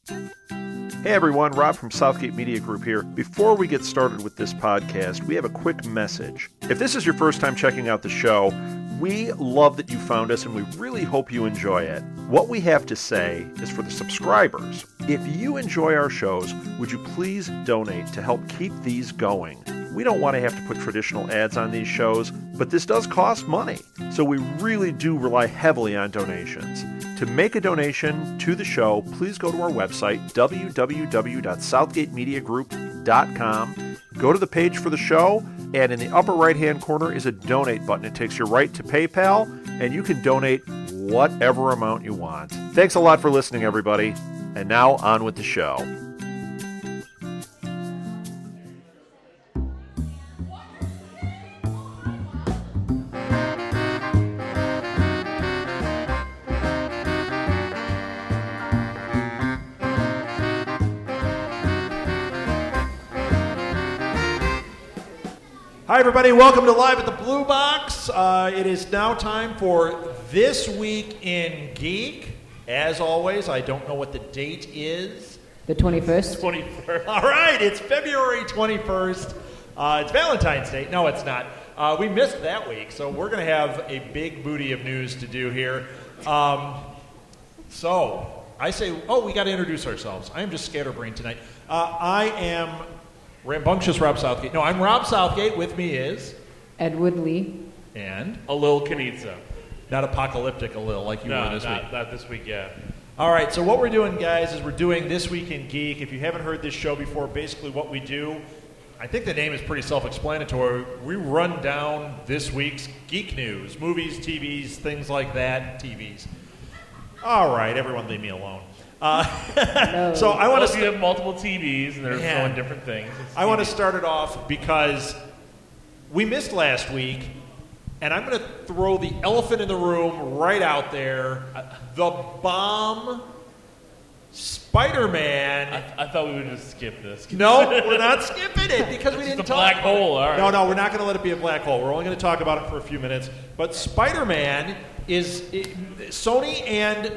Hey everyone, Rob from Southgate Media Group here. Before we get started with this podcast, we have a quick message. If this is your first time checking out the show, we love that you found us and we really hope you enjoy it. What we have to say is for the subscribers. If you enjoy our shows, would you please donate to help keep these going? We don't want to have to put traditional ads on these shows, but this does cost money. So we really do rely heavily on donations. To make a donation to the show, please go to our website, www.southgatemediagroup.com. Go to the page for the show, and in the upper right-hand corner is a donate button. It takes you right to PayPal, and you can donate whatever amount you want. Thanks a lot for listening, everybody. And now, on with the show. Hi, everybody. Welcome to Live at the Blue Box. It is now time for This Week in Geek. As always, I don't know what the date is. The 21st? 21st. All right, it's February 21st. It's Valentine's Day. No, it's not. We missed that week, so we're going to have a big booty of news to do here. So I say, we got to introduce ourselves. I am just scatterbrained tonight. I am rambunctious Rob Southgate. No, I'm Rob Southgate. With me is Edward Lee. And Alil Kanitsa. Not apocalyptic Alil like you were this week. Not this week, yeah. All right, so what we're doing, guys, is we're doing This Week in Geek. If you haven't heard this show before, basically what we do, I think the name is pretty self-explanatory. We run down this week's geek news, movies, TVs, things like that, TVs. All right, everyone leave me alone. No. So I want to you have multiple TVs and they're showing different things. I want to start it off because we missed last week, and I'm going to throw the elephant in the room right out there. The bomb Spiderman. I thought we would just skip this. No, we're not skipping it because we didn't a talk black about it. hole. All right. No, we're not going to let it be a black hole. We're only going to talk about it for a few minutes. But Spider-Man Sony and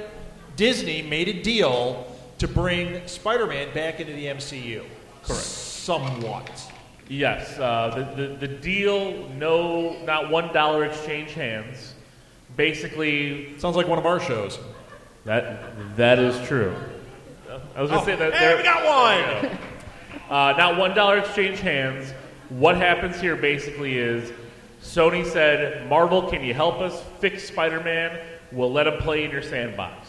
Disney made a deal to bring Spider-Man back into the MCU. Correct. Somewhat. Yes. The deal, not $1 exchange hands. Basically, Sounds like one of our shows. that is true. I was going to say that. Hey, we got one! Not $1 exchange hands. What happens here basically is Sony said, Marvel, can you help us fix Spider-Man? We'll let him play in your sandbox.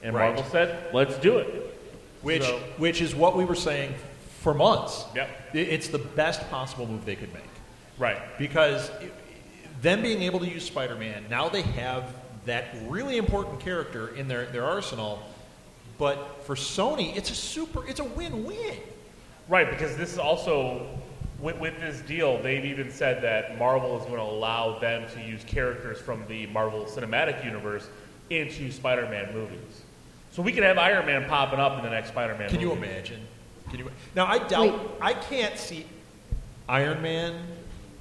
And Right. Marvel said, let's do it. Which is what we were saying for months. Yep. It's the best possible move they could make. Right. Because them being able to use Spider-Man, now they have that really important character in their arsenal. But for Sony, it's a win-win. Right, because this is also, with this deal, they've even said that Marvel is going to allow them to use characters from the Marvel Cinematic Universe into Spider-Man movies. So we could have Iron Man popping up in the next Spider-Man movie. Can you imagine? Now, I doubt, I can't see Iron Man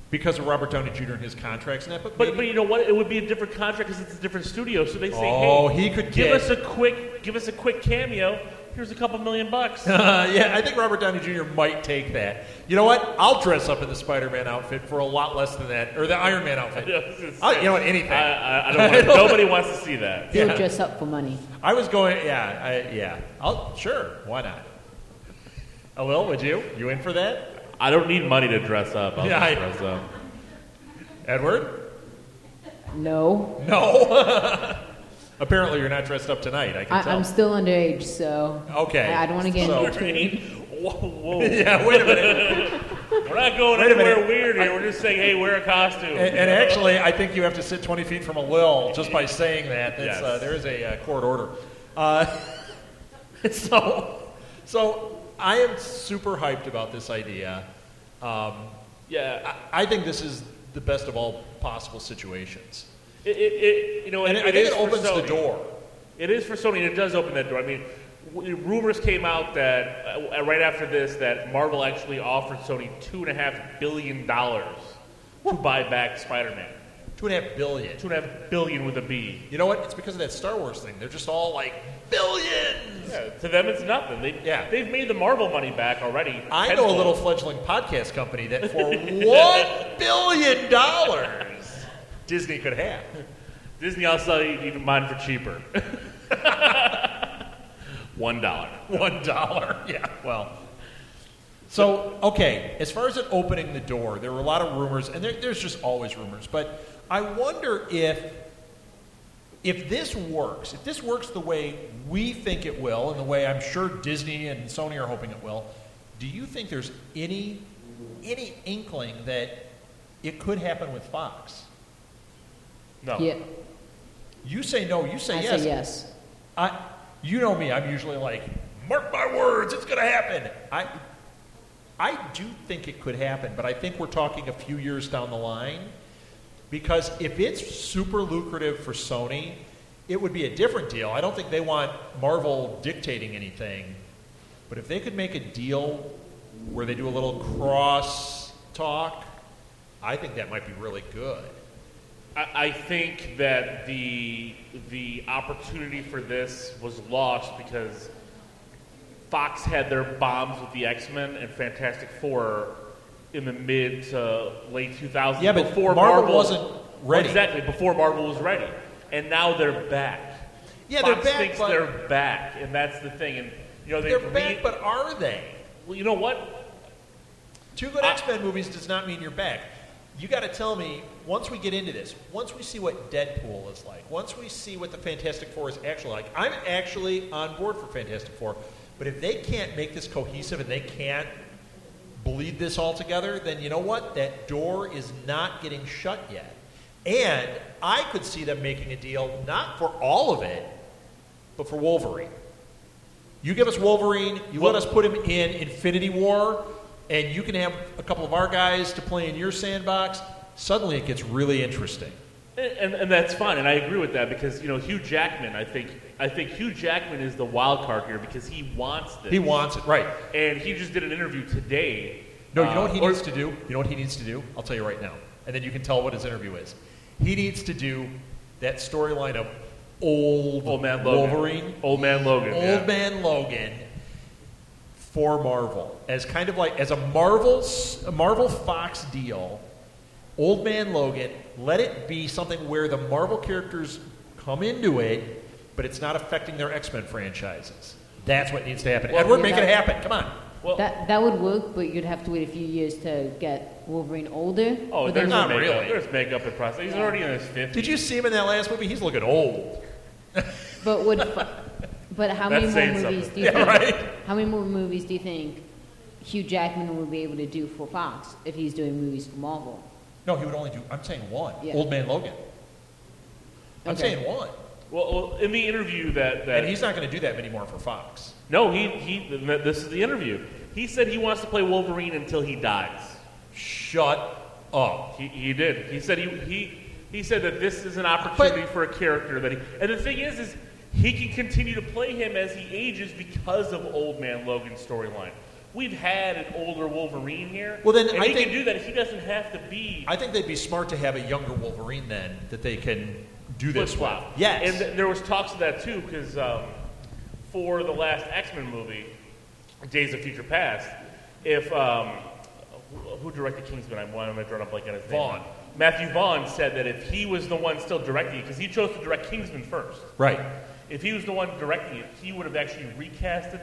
because of Robert Downey Jr. and his contracts and that. But you know what? It would be a different contract because it's a different studio. So they say, he could give us a quick cameo. Here's a couple $1 million. Yeah, I think Robert Downey Jr. might take that. You know what? I'll dress up in the Spider-Man outfit for a lot less than that, or the Iron Man outfit. You know what? Anything. I don't want. Nobody wants to see that. He'll dress up for money. I was going. Sure. Why not? Will, would you? You in for that? I don't need money to dress up. I'll just dress up. Edward? No. Apparently, you're not dressed up tonight. I can tell. I'm still underage, so okay. I don't want to get in between. Whoa. Yeah, wait a minute. We're not going anywhere weird here. We're just saying, hey, wear a costume. And actually, I think you have to sit 20 feet from a Lil just by saying that. That's, yes. There is a court order. So I am super hyped about this idea. I think this is the best of all possible situations. I think it opens the door. It is for Sony, and it does open that door. I mean, rumors came out that right after this that Marvel actually offered Sony $2.5 billion to buy back Spider-Man. 2.5 billion. 2.5 billion with a B. You know what? It's because of that Star Wars thing. They're just all like, billions! Yeah, to them, it's nothing. They've made the Marvel money back already. I know a tenfold. little fledgling podcast company that for $1 billion Disney could have. Disney, I'll sell you even mine for cheaper. $1. $1, yeah. Well, so, okay, as far as it opening the door, there were a lot of rumors, and there's just always rumors, but I wonder if this works the way we think it will, and the way I'm sure Disney and Sony are hoping it will, do you think there's any inkling that it could happen with Fox? No. Yeah. You say no, you say I yes. say yes. You know me, I'm usually like, mark my words, it's going to happen. I do think it could happen, but I think we're talking a few years down the line, because if it's super lucrative for Sony, it would be a different deal. I don't think they want Marvel dictating anything, but if they could make a deal where they do a little cross talk, I think that might be really good. I think that the opportunity for this was lost because Fox had their bombs with the X-Men and Fantastic Four in the mid to late 2000s. Yeah, but before Marvel wasn't ready. Exactly, before Marvel was ready. And now they're back. Yeah, Fox they're back, thinks but they're back, and that's the thing. And they're back, but are they? Well, you know what? Two good X-Men movies does not mean you're back. You got to tell me, once we get into this, once we see what Deadpool is like, once we see what the Fantastic Four is actually like, I'm actually on board for Fantastic Four. But if they can't make this cohesive and they can't bleed this all together, then you know what? That door is not getting shut yet. And I could see them making a deal, not for all of it, but for Wolverine. You give us Wolverine, you let us put him in Infinity War, and you can have a couple of our guys to play in your sandbox. Suddenly it gets really interesting. And that's fine, and I agree with that because Hugh Jackman. I think Hugh Jackman is the wild card here because he wants this. He wants it, right? And he just did an interview today. No, you know what he needs to do? You know what he needs to do? I'll tell you right now, and then you can tell what his interview is. He needs to do that storyline of old man Logan. Wolverine, Old Man Logan, old man Logan for Marvel as kind of like as a Marvel Fox deal. Old Man Logan, let it be something where the Marvel characters come into it, but it's not affecting their X-Men franchises. That's what needs to happen. Well, Edward, yeah, make it happen. Come on. Well, That would work, but you'd have to wait a few years to get Wolverine older. oh, But there's then not makeup. really. There's makeup and process. He's already in his 50s. Did you see him in that last movie? He's looking old. But how many That's more saying movies something. do you Yeah, think? right. How many more movies do you think Hugh Jackman will be able to do for Fox if he's doing movies for Marvel? No, he would only do, I'm saying one. Yeah. Old Man Logan. I'm Okay. saying one. Well, in the interview that And he's not going to do that many more for Fox. no, this is the interview. He said he wants to play Wolverine until he dies. Shut up. He did. He said he said that this is an opportunity for a character that and the thing is he can continue to play him as he ages because of Old Man Logan's storyline. We've had an older Wolverine here. Well, then and I he think- can do that. He doesn't have to be I think they'd be smart to have a younger Wolverine then that they can do this with. flip-flop. Yes. And there was talks of that too because for the last X-Men movie, Days of Future Past, if who directed Kingsman? I'm drawing up like on his name. Vaughn. Matthew Vaughn said that if he was the one still directing it, because he chose to direct Kingsman first. Right. If he was the one directing it, he would have actually recasted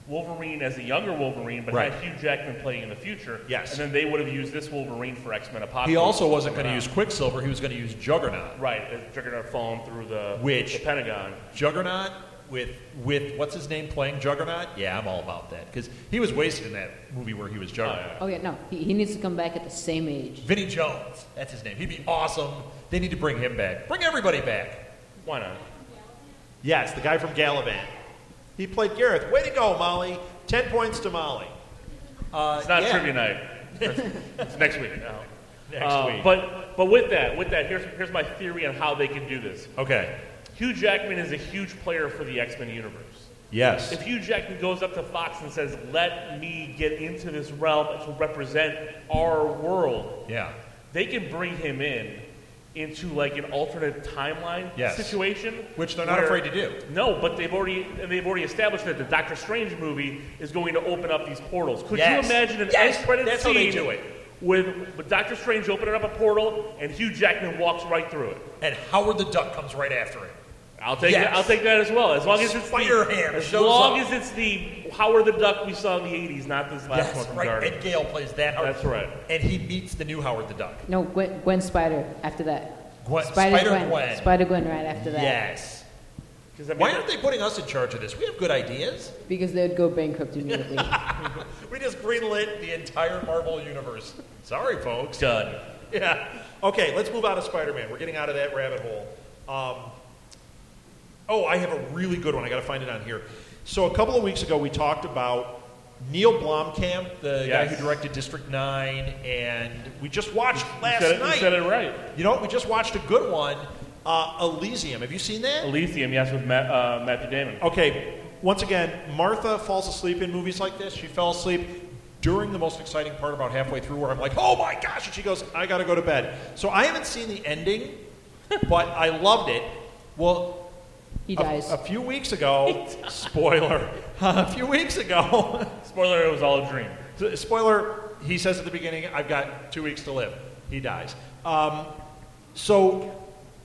Wolverine as a younger Wolverine, but Right. had Hugh Jackman playing in the future. Yes. And then they would have used this Wolverine for X-Men Apocalypse. He also wasn't going to coming use out. Quicksilver. He was going to use Juggernaut. Right, Juggernaut falling through the Pentagon. Juggernaut with what's his name playing Juggernaut? Yeah, I'm all about that because he was wasted in that movie where he was Juggernaut. Oh yeah, no, he needs to come back at the same age. Vinnie Jones, that's his name. He'd be awesome. They need to bring him back. Bring everybody back. Why not? Yes, the guy from Gallivant. He played Gareth. Way to go, Molly. 10 points to Molly. It's not trivia night. It's next week. No. Next week. But with that, here's my theory on how they can do this. Okay. Hugh Jackman is a huge player for the X-Men universe. Yes. If Hugh Jackman goes up to Fox and says, "Let me get into this realm to represent our world," Yeah. they can bring him in into like an alternate timeline situation, which they're not afraid to do. No, but they've already established that the Doctor Strange movie is going to open up these portals. Could you imagine an end-credit scene they do it. with Doctor Strange opening up a portal and Hugh Jackman walks right through it, and Howard the Duck comes right after it? I'll take that. I'll take that as well. As long as it's Spider-Ham. As long as it's the Howard the Duck we saw in the '80s, not this last one from Guardians. Ed Gale plays that Howard. That's right. And he meets the new Howard the Duck. No, Gwen Spider after that. Spider-Gwen. Spider-Gwen right after that. Yes. Why aren't they putting us in charge of this? We have good ideas. Because they'd go bankrupt immediately. We just greenlit the entire Marvel universe. Sorry, folks. Done. Yeah. Okay, let's move on to Spider-Man. We're getting out of that rabbit hole. I have a really good one. I got to find it on here. So a couple of weeks ago, we talked about Neil Blomkamp, the guy who directed District 9, and we just watched last night. You said it right. You know what? We just watched a good one, Elysium. Have you seen that? Elysium, yes, with Matthew Damon. Okay. Once again, Martha falls asleep in movies like this. She fell asleep during the most exciting part about halfway through where I'm like, oh my gosh, and she goes, I got to go to bed. So I haven't seen the ending, but I loved it. Well, he dies. A few weeks ago, spoiler, a few weeks ago. Spoiler, it was all a dream. Spoiler, he says at the beginning, I've got 2 weeks to live. He dies. So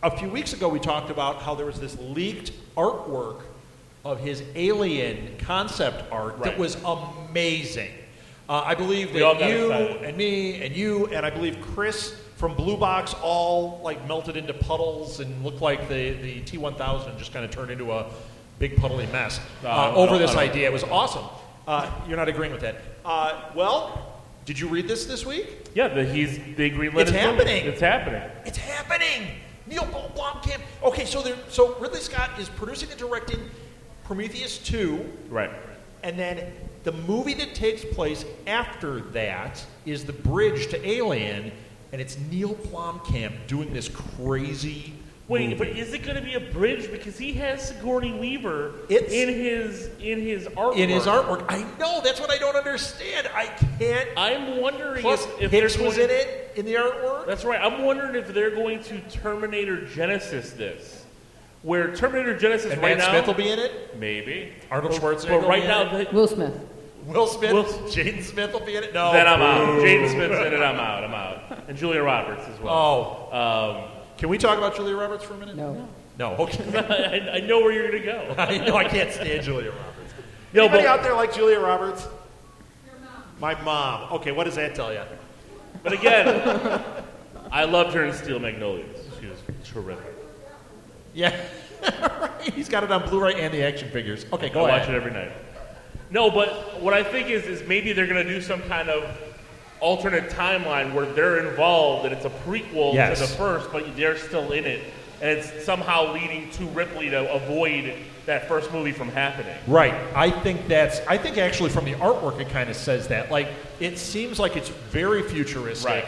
a few weeks ago, we talked about how there was this leaked artwork of his Alien concept art that was amazing. I believe that you and me and you and I believe Chris from Blue Box all like melted into puddles and looked like the T-1000 just kind of turned into a big puddly mess over this idea. It was awesome. You're not agreeing with that. Well, did you read this week? Yeah, they greenlit. It's happening. It's happening. It's happening. Neil Blomkamp. Okay, so Ridley Scott is producing and directing Prometheus 2. Right. And then the movie that takes place after that is The Bridge to Alien, and it's Neil Blomkamp doing this crazy movie. But is it going to be a bridge? Because he has Sigourney Weaver in his artwork. In his artwork. I know, that's what I don't understand. I can't. I'm wondering Plus, if Hicks was in it, in the artwork. That's right. I'm wondering if they're going to Terminator Genesis this. Where Terminator Genesis and right Matt now... Smith will be in it? Maybe. Arnold Schwarzenegger But right now... Will Smith. Will Smith? Jaden Smith will be in it? No. Then I'm out. Jaden Smith's in it, I'm out. And Julia Roberts as well. Oh. Can we talk about Julia Roberts for a minute? No. No, okay. I know where you're going to go. I know I can't stand Julia Roberts. Anybody out there like Julia Roberts? Your mom. My mom. Okay, what does that tell you? But again, I loved her in Steel Magnolias. She was terrific. Yeah. He's got it on Blu-ray and the action figures. Okay, go ahead. I watch it every night. No, but what I think is maybe they're going to do some kind of alternate timeline where they're involved and it's a prequel to the first, but they're still in it. And it's somehow leading to Ripley to avoid that first movie from happening. Right. I think actually from the artwork it kind of says that. Like, it seems like it's very futuristic. Right.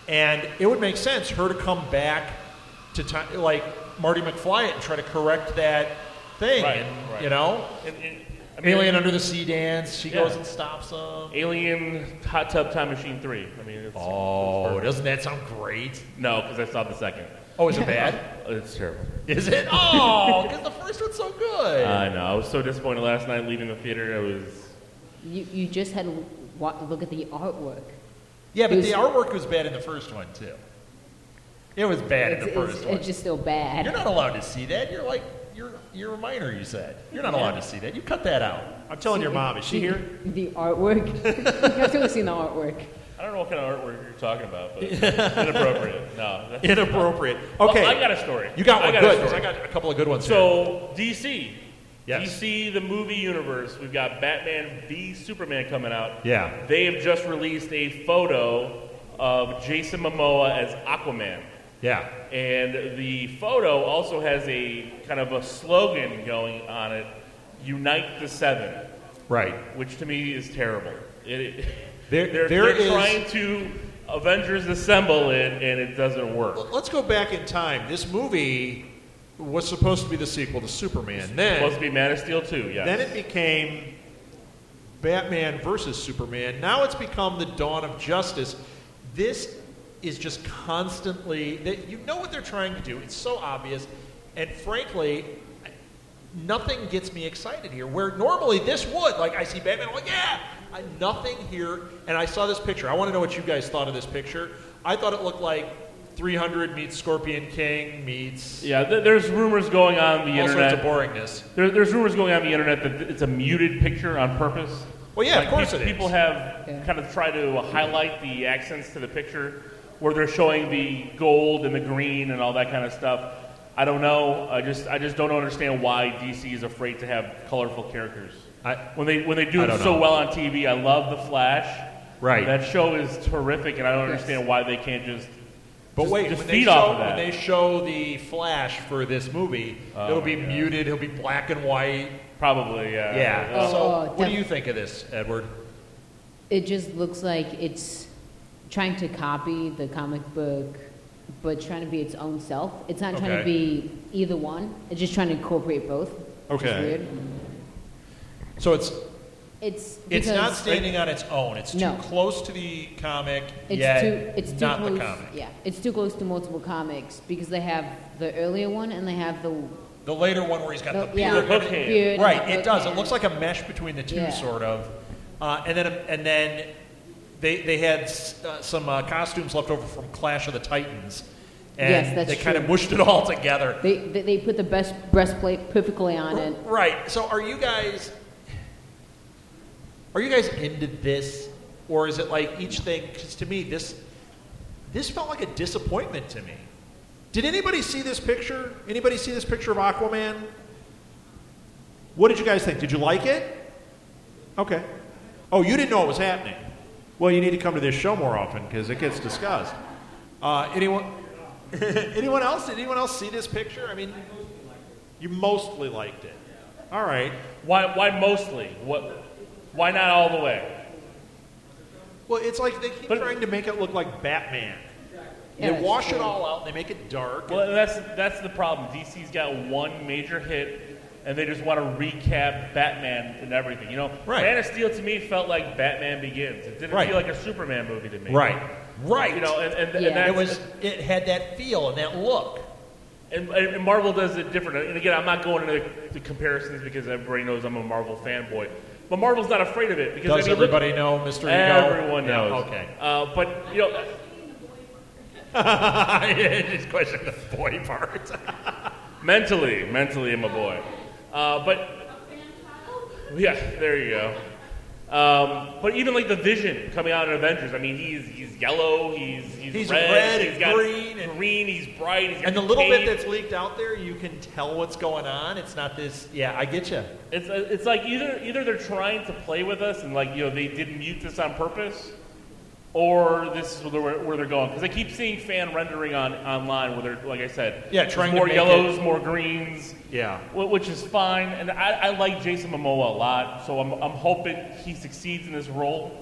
And it would make sense her to come back to time, like Marty McFly and try to correct that thing. Right. And, you know? I mean, Alien Under the Sea dance. She goes and stops them. Alien Hot Tub Time Machine 3. I mean, it's doesn't that sound great? No, because I saw the second. Oh, is it bad? It's terrible. Is it? Oh, because the first one's so good. I know. I was so disappointed last night leaving the theater. You just had to look at the artwork. Yeah, but the artwork was bad in the first one, too. It was bad in the first one. It's just still bad. You're not allowed to see that. You're a minor, you said. You're not allowed to see that. You cut that out. I'm telling your mom. Is she here? The artwork? I've still seen the artwork. I don't know what kind of artwork you're talking about, but inappropriate. No. Inappropriate. Okay. Well, I got a story. You got one. Good, because I got a couple of good ones So, here. DC. Yes. DC, the movie universe. We've got Batman v Superman coming out. Yeah. They have just released a photo of Jason Momoa as Aquaman. Yeah. And the photo also has a kind of a slogan going on it, Unite the Seven. Right. Which to me is terrible. They're trying to Avengers assemble it, and it doesn't work. Let's go back in time. This movie was supposed to be the sequel to Superman. Then supposed to be Man of Steel 2, yes. Then it became Batman versus Superman. Now it's become the Dawn of Justice. This is just constantly, you know what they're trying to do. It's so obvious. And frankly, nothing gets me excited here. Where normally this would, like I see Batman, I'm like, yeah! Nothing here. And I saw this picture. I want to know what you guys thought of this picture. I thought it looked like 300 meets Scorpion King meets... Yeah, there's rumors going on the internet. All sorts of boringness. There's rumors going on the internet that it's a muted picture on purpose. Well, yeah, like of course it is. People have kind of tried to highlight the accents to the picture where they're showing the gold and the green and all that kind of stuff. I don't know. I just don't understand why DC is afraid to have colorful characters. When they do it so well on TV, I love The Flash. Right. That show is terrific, and I don't understand why they can't just. But wait, just when feed off of that. when they show the Flash for this movie, it'll be muted. It'll be black and white. Probably, yeah. Yeah. So, what do you think of this, Edward? It just looks like it's trying to copy the comic book, but trying to be its own self. It's not trying to be either one. It's just trying to incorporate both. Okay. Which is weird. So it's not standing on its own. It's too close to the comic. It's too not close, the comic. Yeah, it's too close to multiple comics because they have the earlier one and they have the later one where he's got the beard. beard. Right. It does. Hand. It looks like a mesh between the two, sort of. And then they had some costumes left over from Clash of the Titans. And they kind of mushed it all together. They put the best breastplate perfectly on it. Right. So are you guys into this, or is it like each thing? Because to me, this felt like a disappointment to me. Did anybody see this picture? Anybody see this picture of Aquaman? What did you guys think? Did you like it? Okay. Oh, you didn't know it was happening. Well, you need to come to this show more often because it gets discussed. Anyone else? Did anyone else see this picture? I mean, you mostly liked it. All right. Why mostly? Why not all the way? Well, it's like they keep trying to make it look like Batman. Yeah, they wash it all out. They make it dark. Well, that's the problem. DC's got one major hit, and they just want to recap Batman and everything. You know, Man of Steel to me felt like Batman Begins. It didn't feel like a Superman movie to me. Right. You know, and it had that feel and that look. And Marvel does it different. And again, I'm not going into the comparisons because everybody knows I'm a Marvel fanboy. But Marvel's not afraid of it. Because does everybody know, Mr. Ego? Everyone knows. Yeah, okay. But, you know... Just question the boy part. Mentally, I'm a boy. But, yeah, there you go. But even like the Vision coming out in Avengers, I mean, he's yellow, he's red, he's got green, he's bright, he's got and the little bit that's leaked out there, you can tell what's going on. It's not this. Yeah, I get you. It's like either they're trying to play with us and like they didn't mute this on purpose, or this is where they're going because I keep seeing fan rendering online where they're like I said, trying more to make yellows, more greens. Yeah, which is fine, and I like Jason Momoa a lot, so I'm hoping he succeeds in this role.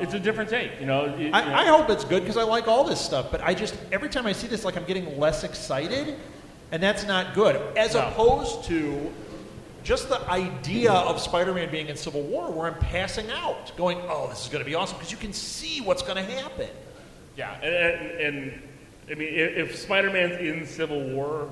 It's a different take, you know. I hope it's good because I like all this stuff, but I just every time I see this, like I'm getting less excited, and that's not good. As opposed to just the idea of Spider-Man being in Civil War, where I'm passing out, going, "Oh, this is going to be awesome," because you can see what's going to happen. Yeah, and I mean, if Spider-Man's in Civil War.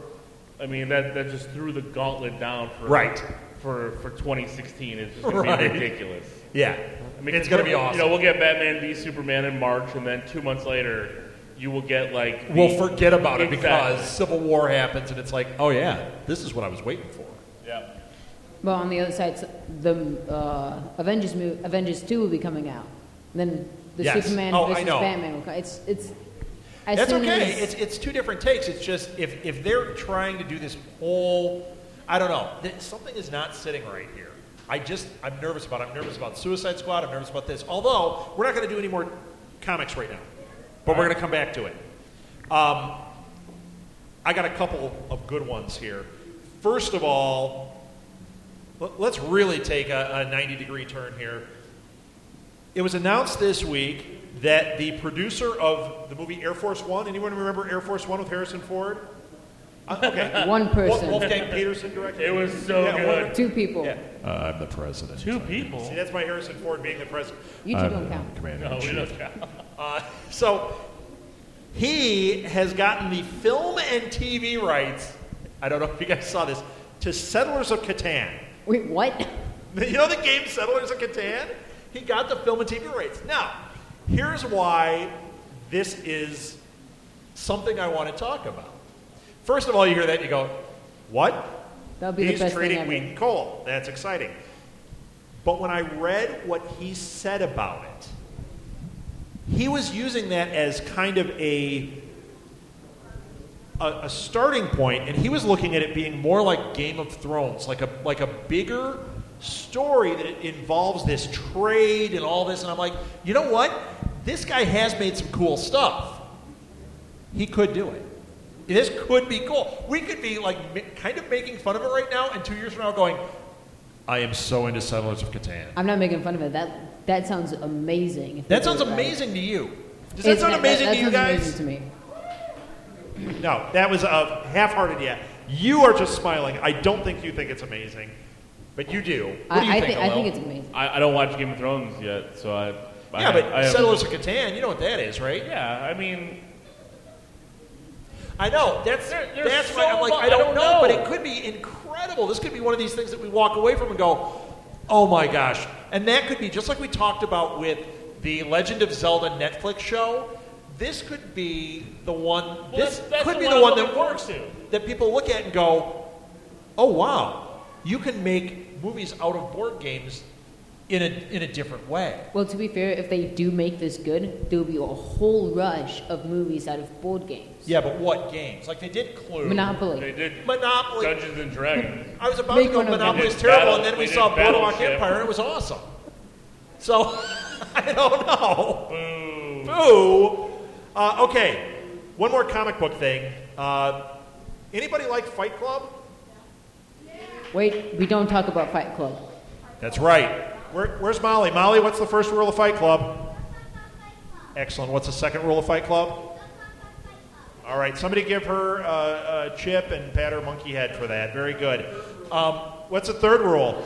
I mean, that just threw the gauntlet down for 2016. It's just going to be ridiculous. Yeah. I mean, it's going to be awesome. You know, we'll get Batman v Superman in March, and then 2 months later, you will get, like... We'll forget about it because Civil War happens, and it's like, oh, yeah, this is what I was waiting for. Yeah. Well, on the other side, the Avengers 2 will be coming out. Then the Superman versus Batman will come. That's okay. It's two different takes. It's just if they're trying to do this whole, I don't know, something is not sitting right here. I'm nervous about it. I'm nervous about Suicide Squad. I'm nervous about this. Although we're not going to do any more comics right now, but we're going to come back to it. I got a couple of good ones here. First of all, let's really take a 90-degree turn here. It was announced this week that the producer of the movie Air Force One, anyone remember Air Force One with Harrison Ford? Okay. One person. Wolfgang Peterson directed it. It was so good. Two people. Yeah. I'm the president. Two people? See, that's my Harrison Ford being the president. You two don't count. Commander No, in we Chief. don't count. So He has gotten the film and TV rights, I don't know if you guys saw this, to Settlers of Catan. Wait, what? You know the game Settlers of Catan? He got the film and TV rights. Now, here's why this is something I want to talk about. First of all, you hear that and you go, what? That'll be He's the best thing trading ever. wheat and coal. That's exciting. But when I read what he said about it, he was using that as kind of a starting point, and he was looking at it being more like Game of Thrones, like a bigger story that it involves this trade and all this. And I'm like, you know what? This guy has made some cool stuff. He could do it. This could be cool. We could be like kind of making fun of it right now, and 2 years from now going, I am so into Settlers of Catan. I'm not making fun of it. That sounds amazing. That sounds amazing to you. Does that sound amazing to you guys? Amazing to me. No, that was a half-hearted yeah. You are just smiling. I don't think you think it's amazing, but you do. What do you think, I Alel? think it's amazing. I don't watch Game of Thrones yet, so I But have, Settlers of Catan, you know what that is, right? Yeah, I mean, I know. That's why I'm like, I don't know, but it could be incredible. This could be one of these things that we walk away from and go, oh my gosh. And that could be, just like we talked about with the Legend of Zelda Netflix show, this could be the one, that's could the be one the I'm one looking that forward works, to. that people look at and go, oh wow, you can make movies out of board games in a different way. Well, to be fair, if they do make this good, there will be a whole rush of movies out of board games. Yeah, but what games? Like they did Clue. Monopoly. they did Monopoly. Dungeons and Dragons. I was about Make to go one of them. Monopoly is They did terrible, Battle- and then we they saw did Boardwalk Battleship. Empire, and it was awesome. So, I don't know. Boo. Boo. Okay, one more comic book thing. Anybody like Fight Club? Wait, we don't talk about Fight Club. That's right. Where's Molly? Molly, what's the first rule of Fight Club? Excellent. What's the second rule of Fight Club? All right, somebody give her a chip and pat her monkey head for that. Very good. What's the third rule?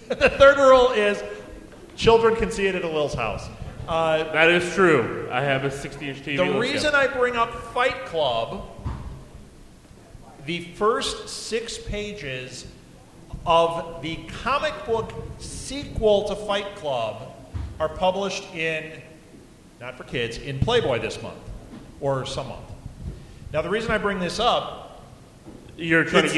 The third rule is children can see it at a Lil's house. That is true. I have a 60-inch TV. The reason I bring up Fight Club, the first 6 pages of the comic book sequel to Fight Club are published in, not for kids, in Playboy this month, or some month. Now the reason I bring this up, you're trying to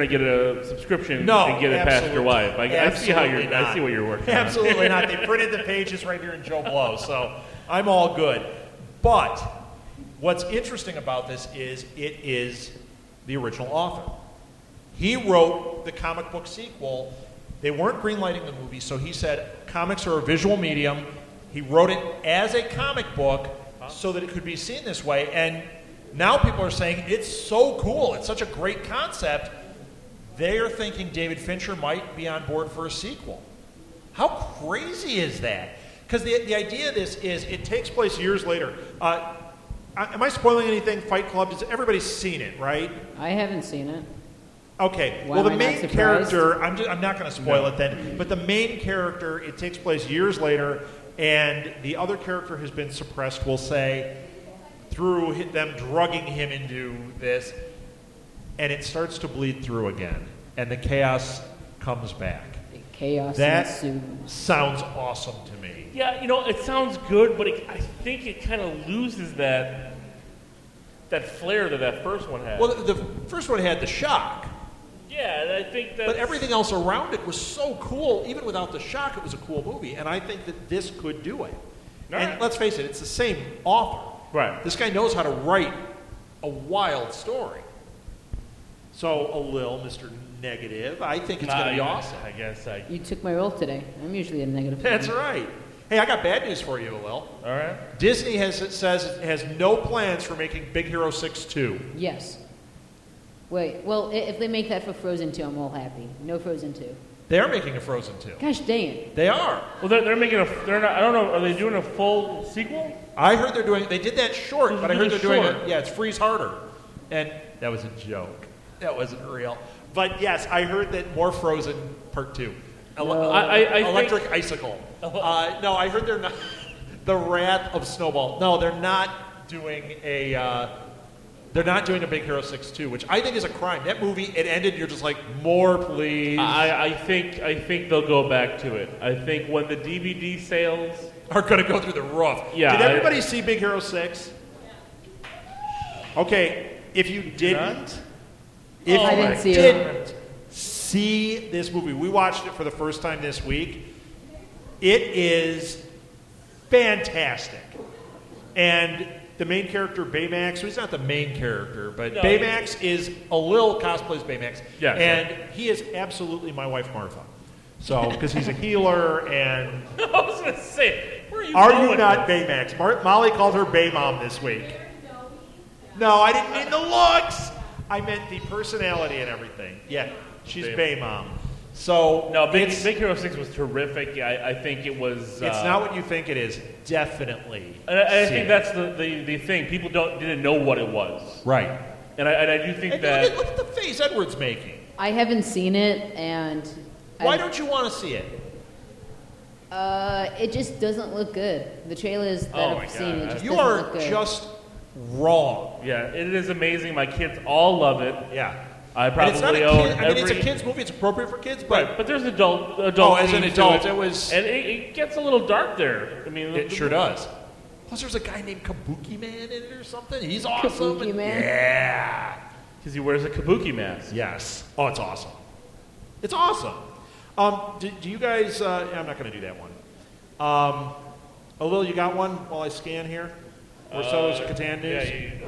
get a subscription No, and get it past your absolutely- wife. I see how absolutely I not. see what you're working on. Absolutely not. They printed the pages right here in Joe Blow, so I'm all good. But what's interesting about this is it is the original author. He wrote the comic book sequel. They weren't greenlighting the movie, so he said comics are a visual medium. He wrote it as a comic book so that it could be seen this way. And now people are saying it's so cool. It's such a great concept. They are thinking David Fincher might be on board for a sequel. How crazy is that? Because the idea of this is it takes place years later. Am I spoiling anything? Fight Club, everybody's seen it, right? I haven't seen it. Okay, Why well, the am I not main surprised? character, I'm not going to spoil it then, but the main character, it takes place years later, and the other character has been suppressed, we'll say, through them drugging him into this, and it starts to bleed through again, and the chaos comes back. The chaos That ensues. sounds awesome to me. Yeah, it sounds good, but I think it kind of loses that flair that first one had. Well, the first one had the shock, yeah, I think that. but everything else around it was so cool. Even without the shock, it was a cool movie, and I think that this could do it. All And right. let's face it, it's the same author. Right. This guy knows how to write a wild story. So, a little, Mr. Negative, I think it's going to be awesome. I guess You took my role today. I'm usually a negative. That's right. Hey, I got bad news for you, Lil. All right. Disney has no plans for making Big Hero 6 2. Yes. Wait, well, if they make that for Frozen 2, I'm all happy. No Frozen 2. They are making a Frozen 2. Gosh dang it. They are. Well, they're making they're not. I don't know. Are they doing a full sequel? I heard they did that short, but I heard they're doing Short. it. Yeah, it's Freeze Harder. And that was a joke. That wasn't real. But yes, I heard that more Frozen Part 2. I think- Electric Icicle. No, I heard they're not. The Wrath of Snowball. No, they're not doing a Big Hero 6 2, which I think is a crime. That movie, it ended, you're just like, more, please. I think they'll go back to it. I think when the DVD sales are going to go through the roof. Yeah, Did everybody see Big Hero 6? Okay, if you didn't, I didn't see it. see this movie, we watched it for the first time this week. It is fantastic. And the main character, Baymax, he's not the main character, but No, Baymax is a little cosplays Baymax. Yeah, and he is absolutely my wife, Martha. So, because he's a healer and... I was going to say, where are you Are going you not with Baymax? Molly called her Baymom this week. No, I didn't mean the looks. I meant the personality and everything. Yeah, she's Baymom. So No, Big Hero 6 was terrific. I think it was... it's not what you think it is. Definitely. And I see think it. that's the thing. People didn't know what it was. Right. And I do think And that... look at the face Edward's making. I haven't seen it, and Why don't you want to see it? it just doesn't look good. The trailers that Oh my I've seen, it God. just You doesn't are look good. just wrong. Yeah, it is amazing. My kids all love it. Yeah. I And it's not probably a own kid, I mean, every... it's a kid's movie. It's appropriate for kids, but Right, but there's adult as an themes adult, to it was... And it gets a little dark there. I mean, It sure does. Plus, there's a guy named Kabuki Man in it or something. He's awesome. Kabuki Man? Yeah. Because he wears a kabuki mask. Yes. Oh, it's awesome. It's awesome. Do you guys... I'm not going to do that one. Lil, you got one while I scan here? Or Settlers of Catan news? Yeah,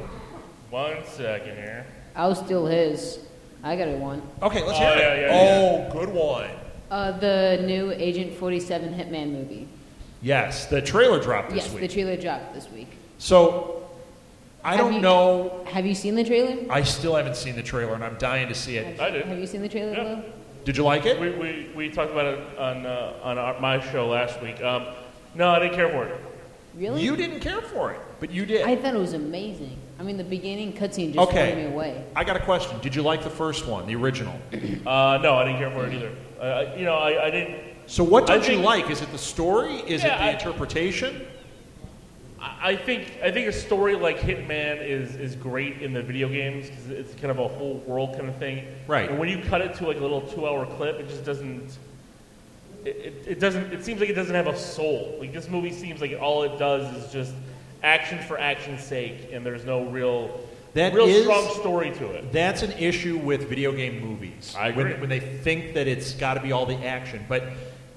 1 second here. I'll steal his. I got it one. Okay, let's Oh, hear yeah, it. yeah, Oh, good one. The new Agent 47 Hitman movie. Yes, the trailer dropped this Yes, week. the trailer dropped this week. So, I don't know... Have you seen the trailer? I still haven't seen the trailer, and I'm dying to see it. I did. Have you seen the trailer, Yeah. Lil? Did you like it? We talked about it on my show last week. No, I didn't care for it. Really? You didn't care for it, but you did. I thought it was amazing. I mean, the beginning cutscene just blew me away. I got a question. Did you like the first one, the original? No, I didn't care for it either. I didn't. So what I don't you think- like? Is it the story? Is Yeah, it the interpretation? I think a story like Hitman is great in the video games because it's kind of a whole world kind of thing. Right. And when you cut it to like a little 2-hour clip, it just doesn't. It doesn't. It seems like it doesn't have a soul. Like this movie seems like all it does is just action for action's sake, and there's no real strong story to it. That's an issue with video game movies. I agree. When they think that it's got to be all the action. But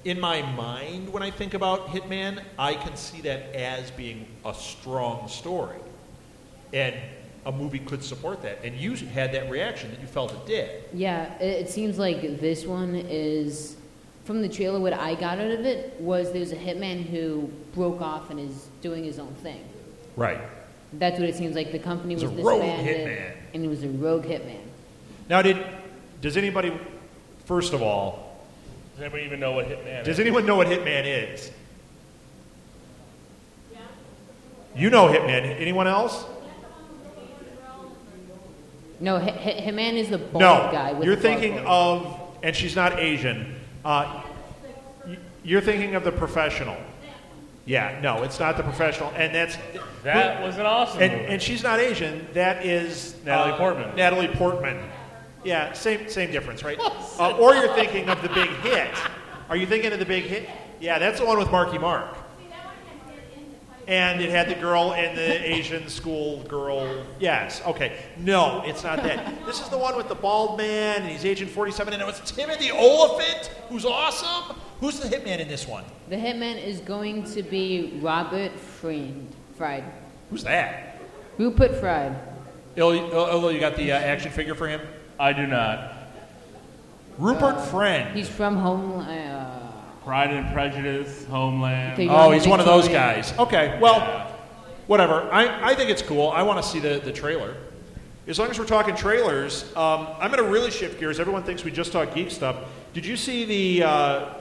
in my mind, when I think about Hitman, I can see that as being a strong story. And a movie could support that. And you had that reaction that you felt it did. Yeah, it seems like this one is, from the trailer, what I got out of it was there's a hitman who broke off and is doing his own thing. Right. That's what it seems like. The company was He's a rogue disbanded, hitman. and he was a rogue hitman. Now, does anybody, first of all, Does anybody even know what Hitman is? does anyone know what Hitman is? You know Hitman. Anyone else? No, Hitman is the bald No. guy with You're the thinking bald of, and she's not Asian. You're thinking of The Professional. Yeah, no, it's not The Professional, and That was an awesome movie. and she's not Asian. That is Natalie Portman. Natalie Portman. Yeah, same difference, right? Or you're thinking of The Big Hit. Are you thinking of The Big Hit? Yeah, that's the one with Marky Mark. And it had the girl and the Asian school girl. Yes, okay. No, it's not that. This is the one with the bald man, and he's Agent 47, and it was Timothy Oliphant, who's awesome. Who's the hitman in this one? The hitman is going to be Robert Fried. Who's that? Rupert Fried. Oh, you got the action figure for him? I do not. Rupert Friend. He's from Homeland. Pride and Prejudice, Homeland. The- Oh, he's one of those Victorian. guys. Okay, well, Yeah. whatever. I think it's cool. I want to see the trailer. As long as we're talking trailers, I'm going to really shift gears. Everyone thinks we just talk geek stuff. Did you see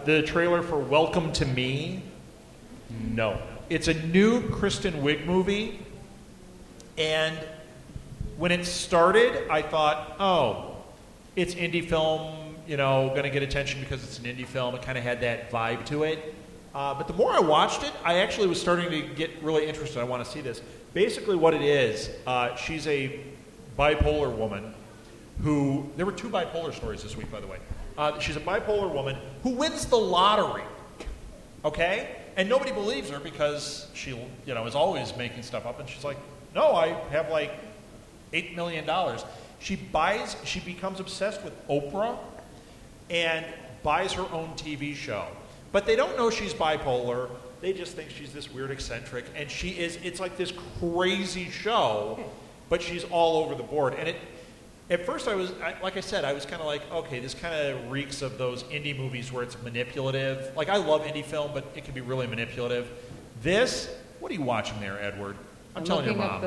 the trailer for Welcome to Me? No. It's a new Kristen Wiig movie, and when it started, I thought, oh, it's indie film, going to get attention because it's an indie film. It kind of had that vibe to it. But the more I watched it, I actually was starting to get really interested. I want to see this. Basically what it is, she's a bipolar woman who, there were 2 bipolar stories this week, by the way. She's a bipolar woman who wins the lottery, okay? And nobody believes her because she, is always making stuff up. And she's like, no, I have like $8 million. She becomes obsessed with Oprah and buys her own TV show. But they don't know she's bipolar. They just think she's this weird eccentric. And it's like this crazy show, but she's all over the board. And at first like I said, I was kind of like, okay, this kind of reeks of those indie movies where it's manipulative. Like, I love indie film, but it can be really manipulative. This, what are you watching there, Edward? I'm telling your mom.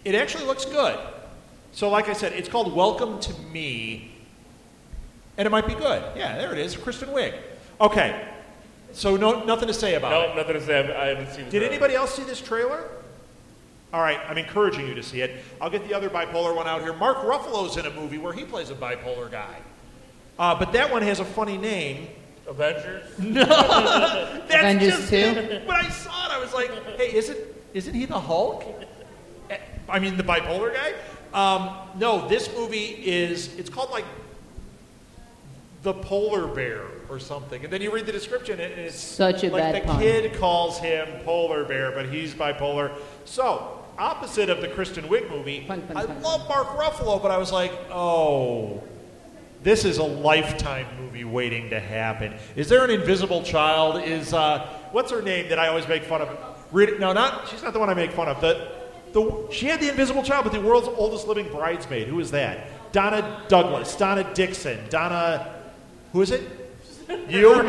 It actually looks good. So like I said, it's called Welcome to Me, and it might be good. Yeah, there it is, Kristen Wiig. Okay, so nothing to say about it. No, nothing to say. I haven't seen it. Did anybody else see this trailer? All right, I'm encouraging you to see it. I'll get the other bipolar one out here. Mark Ruffalo's in a movie where he plays a bipolar guy. But that one has a funny name. Avengers? No! That's Avengers just 2? it. When I saw it, I was like, hey, isn't he the Hulk? I mean, the bipolar guy? No, this movie it's called like The Polar Bear or something. And then you read the description, and it's such a like bad the pun. kid calls him Polar Bear, but he's bipolar. So, opposite of the Kristen Wiig movie, Pun. I love Mark Ruffalo, but I was like, oh, this is a Lifetime movie waiting to happen. Is there an invisible child? What's her name that I always make fun of? She's not the one I make fun of. She had the invisible child, but the world's oldest living bridesmaid. Who is that? Donna Douglas, Donna Dixon, who is it? You?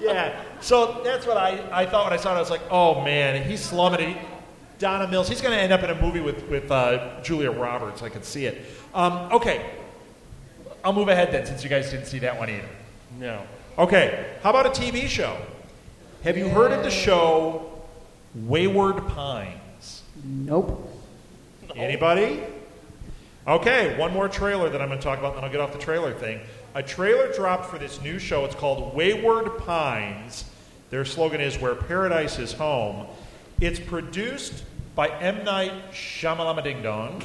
Yeah. So that's what I thought when I saw it. I was like, oh man, he's slumming it. Donna Mills. He's going to end up in a movie with Julia Roberts. I can see it. Okay. I'll move ahead then, since you guys didn't see that one either. No. Okay. How about a TV show? Have you heard of the show Wayward Pines? Nope. Anybody? Okay, one more trailer that I'm going to talk about, and then I'll get off the trailer thing. A trailer dropped for this new show. It's called Wayward Pines. Their slogan is Where Paradise is Home. It's produced by M. Night Shyamalan Ding Dong.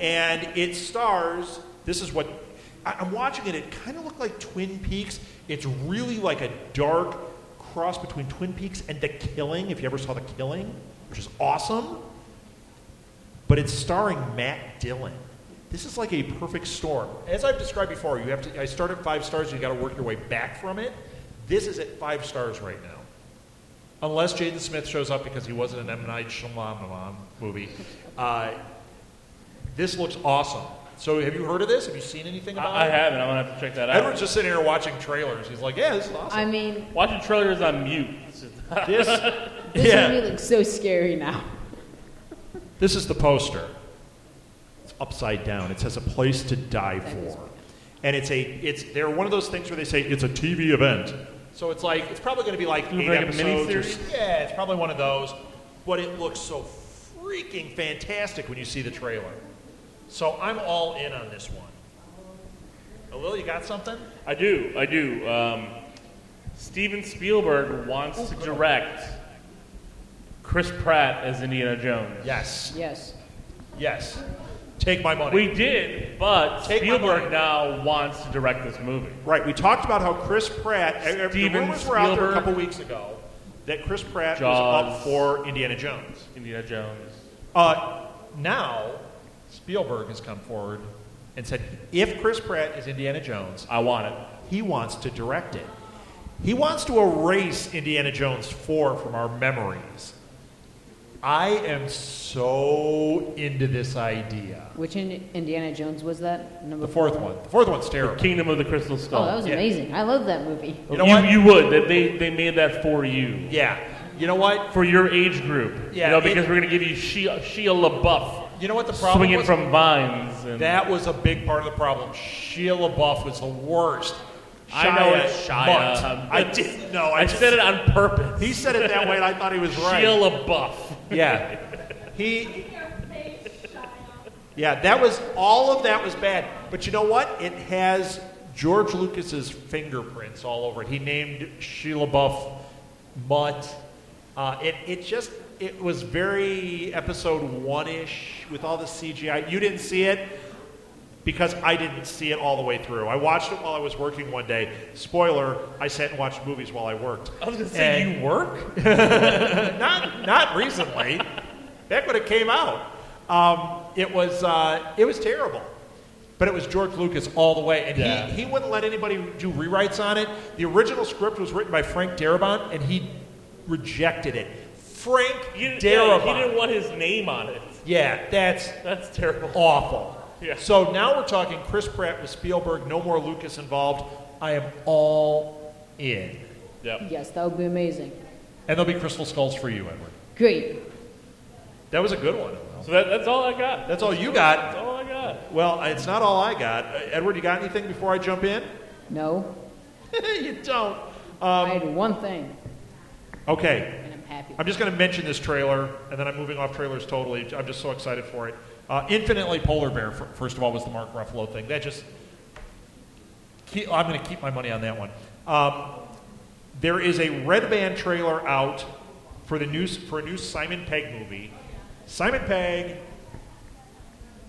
And it stars, this is what, I'm watching it kind of looked like Twin Peaks. It's really like a dark cross between Twin Peaks and The Killing, if you ever saw The Killing, which is awesome. But it's starring Matt Dillon. This is like a perfect storm. As I've described before, I start at 5 stars, and you got to work your way back from it. This is at 5 stars right now. Unless Jaden Smith shows up because he wasn't an M. Night Shyamalan movie. This looks awesome. So have you heard of this? Have you seen anything about it? I haven't. I'm going to have to check that out. Edward's just sitting here watching trailers. He's like, yeah, this is awesome. I mean, Watching trailers on mute. This movie looks so scary now. This is the poster. It's upside down. It says A Place to Die For. And they're one of those things where they say it's a TV event. So it's probably going to be like 8 like a episodes. miniseries? Yeah, it's probably one of those. But it looks so freaking fantastic when you see the trailer. So I'm all in on this one. Will, you got something? I do. Steven Spielberg wants to direct Chris Pratt as Indiana Jones. Yes. Yes. Take my money. We did, but Take my Spielberg money. now wants to direct this movie. Right. We talked about how Chris Pratt, the Steven rumors were out there a Spielberg. couple weeks ago that Chris Pratt Jaws. was up for Indiana Jones. Indiana Jones. Now, Spielberg has come forward and said, if Chris Pratt is Indiana Jones, I want it. he wants to direct it. He wants to erase Indiana Jones 4 from our memories. I am so into this idea. Which Indiana Jones was that? Number The fourth one. The fourth one's terrible. Kingdom of the Crystal Skull. Oh, that was Yeah. amazing. I love that movie. You know what? You would. They made that for you. Yeah. You know what? For your age group. Yeah, Because we're going to give you Shia LaBeouf You know what the problem swinging was? from vines. And That was a big part of the problem. Shia LaBeouf was the worst. I know it's Mutt. Shia. I didn't know. I said it on purpose. He said it that way, and I thought he was right. Shia LaBeouf. Yeah. Yeah, all of that was bad. But you know what? It has George Lucas's fingerprints all over it. He named Sheila Buff Mutt. It was very episode 1-ish with all the CGI. You didn't see it because I didn't see it all the way through. I watched it while I was working one day. Spoiler, I sat and watched movies while I worked. I was going to say, you work? Not recently. Back when it came out. It was terrible. But it was George Lucas all the way. And he wouldn't let anybody do rewrites on it. The original script was written by Frank Darabont, and he rejected it. Frank Darabont. He didn't want his name on it. Yeah, that's terrible. Awful. Yeah. So now we're talking Chris Pratt with Spielberg, no more Lucas involved. I am all in. Yep. Yes, that would be amazing. And there'll be crystal skulls for you, Edward. Great. That was a good one. So that's all I got. That's all you got. That's all I got. Well, it's not all I got. Edward, you got anything before I jump in? No. You don't. I had one thing, Okay. and I'm happy. I'm just going to mention this trailer, and then I'm moving off trailers totally. I'm just so excited for it. Infinitely Polar Bear, first of all, was the Mark Ruffalo thing. I'm going to keep my money on that one. There is a Red Band trailer out for a new Simon Pegg movie. Simon Pegg,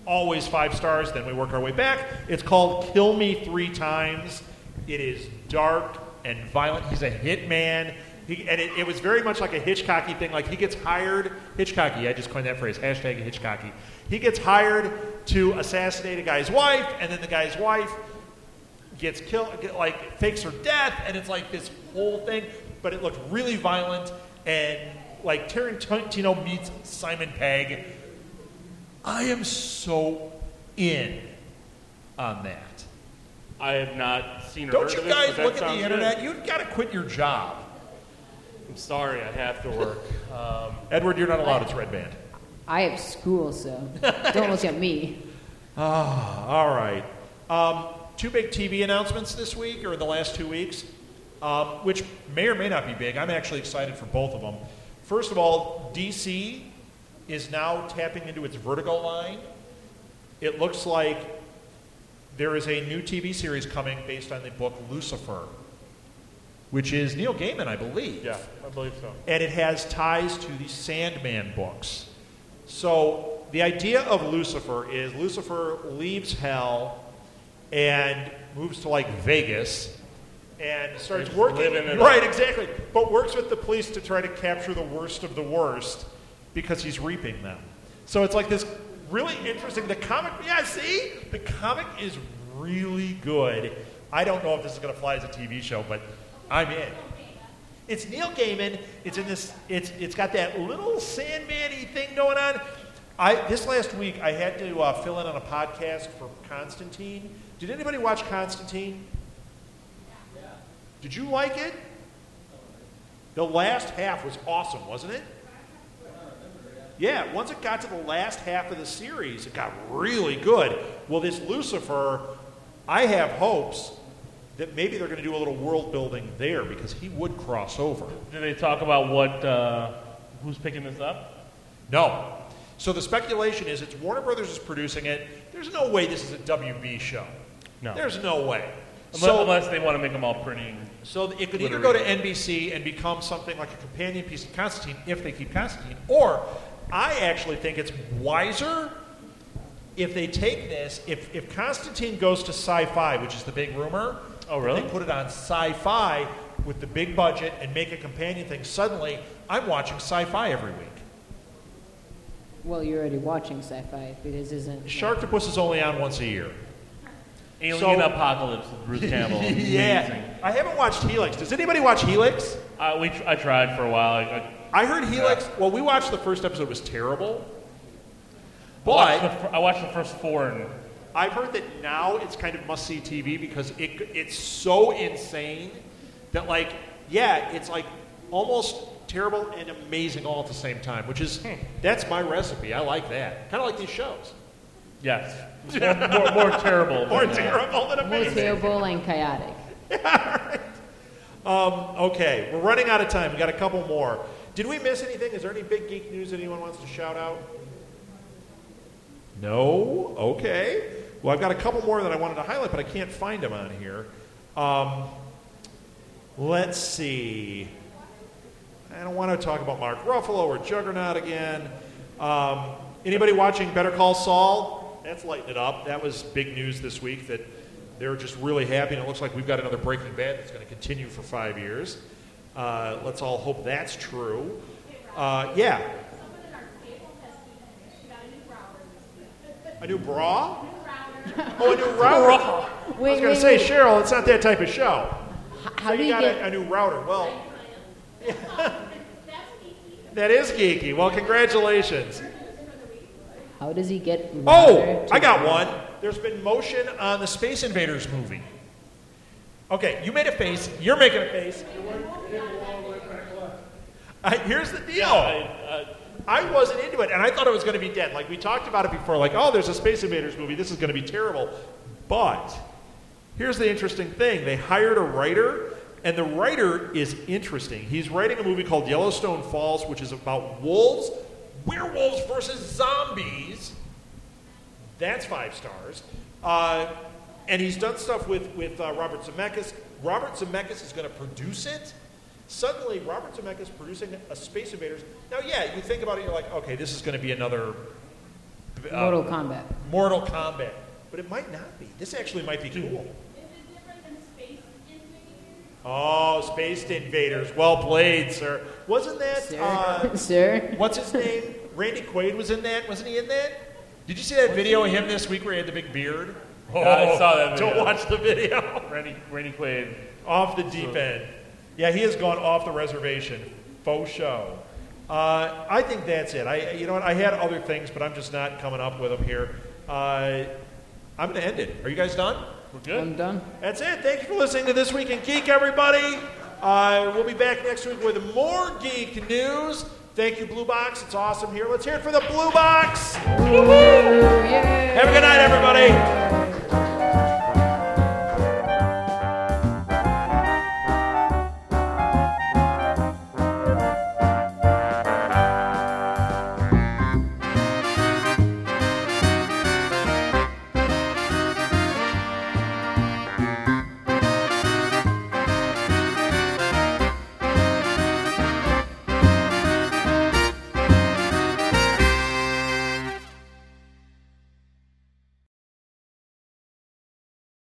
always 5 stars, then we work our way back. It's called Kill Me 3 Times. It is dark and violent. He's a hitman. It was very much like a Hitchcocky thing. Like he gets hired, Hitchcocky, I just coined that phrase, hashtag Hitchcocky. He gets hired to assassinate a guy's wife, and then the guy's wife gets killed, fakes her death, and it's like this whole thing, but it looked really violent, and like Tarantino meets Simon Pegg. I am so in on that. I have not seen or Don't heard you of it, but guys that look at the sounds internet? good. You've got to quit your job. I'm sorry, I have to work. Edward, you're not allowed. It's Red Band. I have school, so don't look at me. All right. 2 big TV announcements this week, or in the last 2 weeks, which may or may not be big. I'm actually excited for both of them. First of all, DC is now tapping into its Vertigo line. It looks like there is a new TV series coming based on the book Lucifer, which is Neil Gaiman, I believe. Yeah, I believe so. And it has ties to the Sandman books. So the idea of Lucifer is Lucifer leaves hell and moves to like Vegas and starts working. Right, exactly. But works with the police to try to capture the worst of the worst because he's reaping them. So it's like this really interesting. The comic, the comic is really good. I don't know if this is going to fly as a TV show, but I'm in. It's Neil Gaiman. It's in this. It's got that little Sandman-y thing going on. This last week I had to fill in on a podcast for Constantine. Did anybody watch Constantine? Yeah. Did you like it? The last half was awesome, wasn't it? Yeah, once it got to the last half of the series, it got really good. Well, this Lucifer, I have hopes that maybe they're going to do a little world building there because he would cross over. Did they talk about who's picking this up? No. So the speculation is it's Warner Brothers is producing it. There's no way this is a WB show. No. There's no way. Unless they want to make them all pretty. So it could either go to NBC and become something like a companion piece of Constantine if they keep Constantine, or I actually think it's wiser if they take this, if Constantine goes to Sci-Fi, which is the big rumor. Oh, really? They put it on Sci-Fi with the big budget and make a companion thing. Suddenly, I'm watching Sci-Fi every week. Well, you're already watching sci-fi because isn't Sharktopus is only on once a year. Alien Apocalypse with Bruce Campbell. Yeah. Amazing. I haven't watched Helix. Does anybody watch Helix? I tried for a while. I heard Helix. Well, we watched the first episode. It was terrible. But I watched the first 4 and I've heard that now it's kind of must-see TV because it's so insane that it's like almost terrible and amazing all at the same time, which is that's my recipe. I like that. Kind of like these shows. yes, more terrible. More terrible than more amazing. terrible and chaotic? Okay, we're running out of time. We got a couple more. Did we miss anything? Is there any big geek news anyone wants to shout out? No? Okay. Well, I've got a couple more that I wanted to highlight, but I can't find them on here. Let's see. I don't want to talk about Mark Ruffalo or Juggernaut again. Anybody watching Better Call Saul? That's lighting it up. That was big news this week that they're just really happy, and it looks like we've got another Breaking Bad that's going to continue for 5 years. Let's all hope that's true. Yeah. A new bra? Oh, a new router. I was going to say, Cheryl, it's not that type of show. How So do you you got get? a new router. Well, that is geeky. Well, congratulations. How does he get? Oh, I got one. There's been motion on the Space Invaders movie. Okay, you made a face. You're making a face. Here's the deal. I wasn't into it, and I thought it was going to be dead. Like, we talked about it before, like, oh, there's a Space Invaders movie. This is going to be terrible. But here's the interesting thing. They hired a writer, and the writer is interesting. He's writing a movie called Yellowstone Falls, which is about wolves, werewolves versus zombies. That's 5 stars. And he's done stuff with Robert Zemeckis. Robert Zemeckis is going to produce it. Suddenly, Robert Zemeckis producing a Space Invaders. Now, yeah, you think about it, you're like, okay, this is going to be another Mortal Kombat. Mortal Kombat. But it might not be. This actually might be cool. Is it different than Space Invaders? Oh, Space Invaders. Well played, sir. Wasn't that, Sir? what's his name? Randy Quaid was in that. Wasn't he in that? Did you see that video of him this week where he had the big beard? Oh, I saw that video. Don't watch the video. Randy Quaid. Off the deep end. Yeah, he has gone off the reservation. Faux show. I think that's it. You know what? I had other things, but I'm just not coming up with them here. I'm going to end it. Are you guys done? We're good. I'm done. That's it. Thank you for listening to This Week in Geek, everybody. We'll be back next week with more geek news. Thank you, Blue Box. It's awesome here. Let's hear it for the Blue Box. Yay. Have a good night, everybody.